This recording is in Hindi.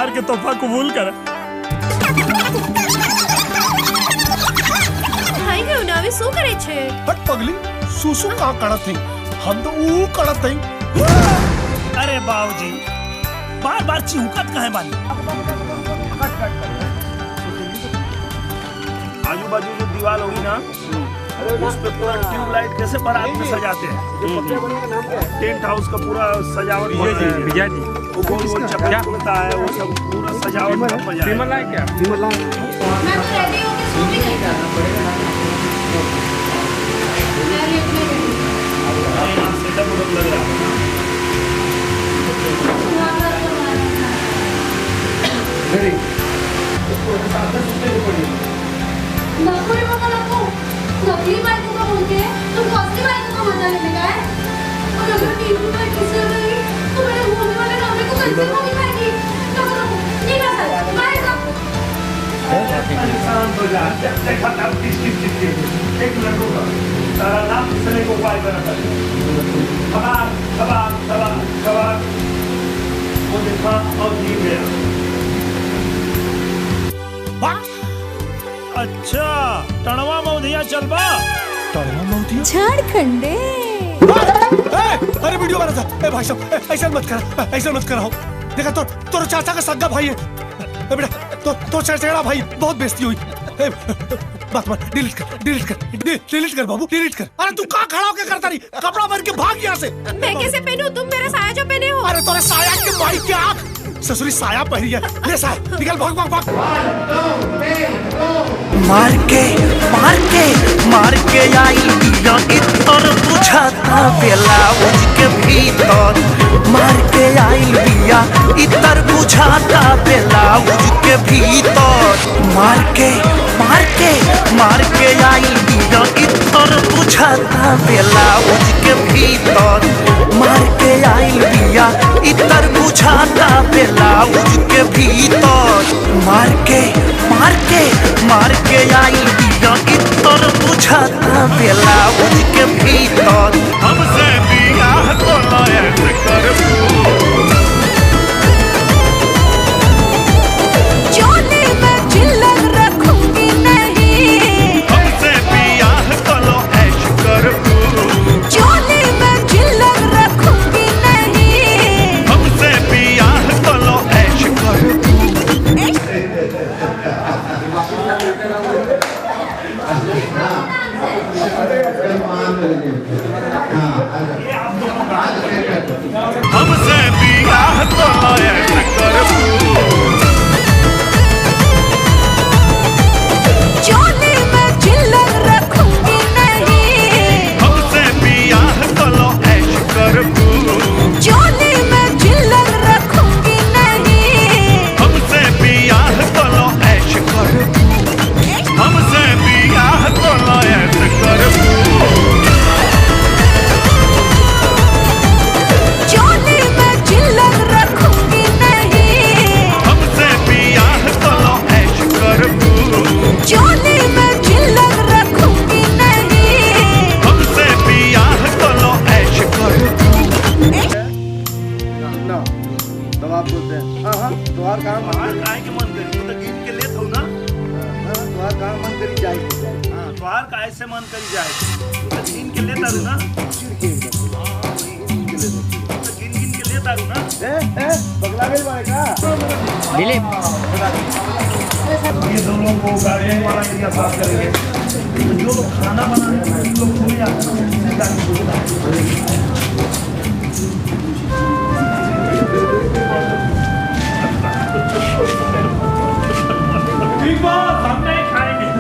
प्यार के तोहफा कबूल कर। भाई के उनावे सो करे छे। हट पगली, सुसु का करत थी, हम तो ऊ करत थी। अरे बाबूजी, बार-बार चिहुकत काहे बानी? आजू-बाजू जो दीवार होगी ना, उस पे पूरा ट्यूबलाइट कैसे बारात में सजाते हैं। टेंट हाउस का पूरा सजावट भैया जी, वो गोल-गोल चक्कर होता है, वो सब पूरा सजावट का मजा है। विमला है क्या? विमला मैं तो रेडी होके सो भी गई। सेटअप लग रहा है। नकुली बाबा को नकली बाइक को बोल के तुम असली बाइक का मजा लेने का है। और अगर टीवी में किसी रही तो मेरे होने वाले नामे को कैसे होगी पाएगी? तो नहीं कर सकता बाइक का। इंसान तो जा देखा था एक लड़कों का सारा नाम इसने को पाई बना था। खबर वो देखा और जी गया। अच्छा, टणवा मौधिया चलबा। टणवा मौधिया? झारखंडे। अरे वीडियो बना था। भाई साहब ऐसा मत कर, ऐसा मत कराओ। देखा तो तोर चाचा का सगा भाई है। बेटा तो चचेरा भाई, बहुत बेइज्जती हुई। बात डिलीट कर बाबू, डिलीट कर। अरे तू कहाँ खड़ा होके करता रही? कपड़ा पहन के भाग यहाँ से। मैं कैसे पहनूं? तुम मेरा साया जो पहने हो। अरे तोरे साया के भाई की आँख, ससुरी साया पहनी है। ले साया निकल, भाग। मार के आई बिया इतर बुझाता ब्लाउज के भीतर। मार के आई बिया इतर बुझाता ब्लाउज के भीतर। मार के आई बिया इतर बुझाता ब्लाउज के भीतर। मार के आई बिया इतर बुझाता ब्लाउज के भीतर। मार के आई बिया इतर बुझाता ब्लाउज के भीतर। हमसे बियाह तो लायक करबू। जोने में चिल्लर रखूंगी नहीं। हमसे बियाह तो ऐश करबू। जोने में चिल्लर रखूंगी नहीं। हमसे बियाह तो ऐश करबू। हमसे बियाह तो ऐश करबू। जोने में चिल्लर रखूंगी नहीं। हमसे बियाह तो ऐश करबू। जोने में चिल्लर रखूंगी नहीं। हमसे बियाह तो ऐश करबू। हमसे बियाह तो ऐश करबू। जोने में चिल्लर रखूंगी नहीं। हमसे बियाह तो ऐश करबू। जोने में चिल्लर रखूंगी नहीं। हमसे बियाह तो ऐश करबू। ना दवा बोलते हैं। हाँ तुम्हार काम काहे के मन करी? तू तो गिन के लेत हो ना। तुम्हार काम मन करी जाएगी। हां, तोहार काहे से मन करी जाए? तू तो गिन के लेत आरू ना। गिन के लेत आरू ना। पगला गई बारे का ये दोनों को गार्डन वाला एरिया साफ करेंगे। जो लोग खाना बनाने हैं उन लोग भूल जाते हैं। ठीक बात, हम नहीं खाएंगे।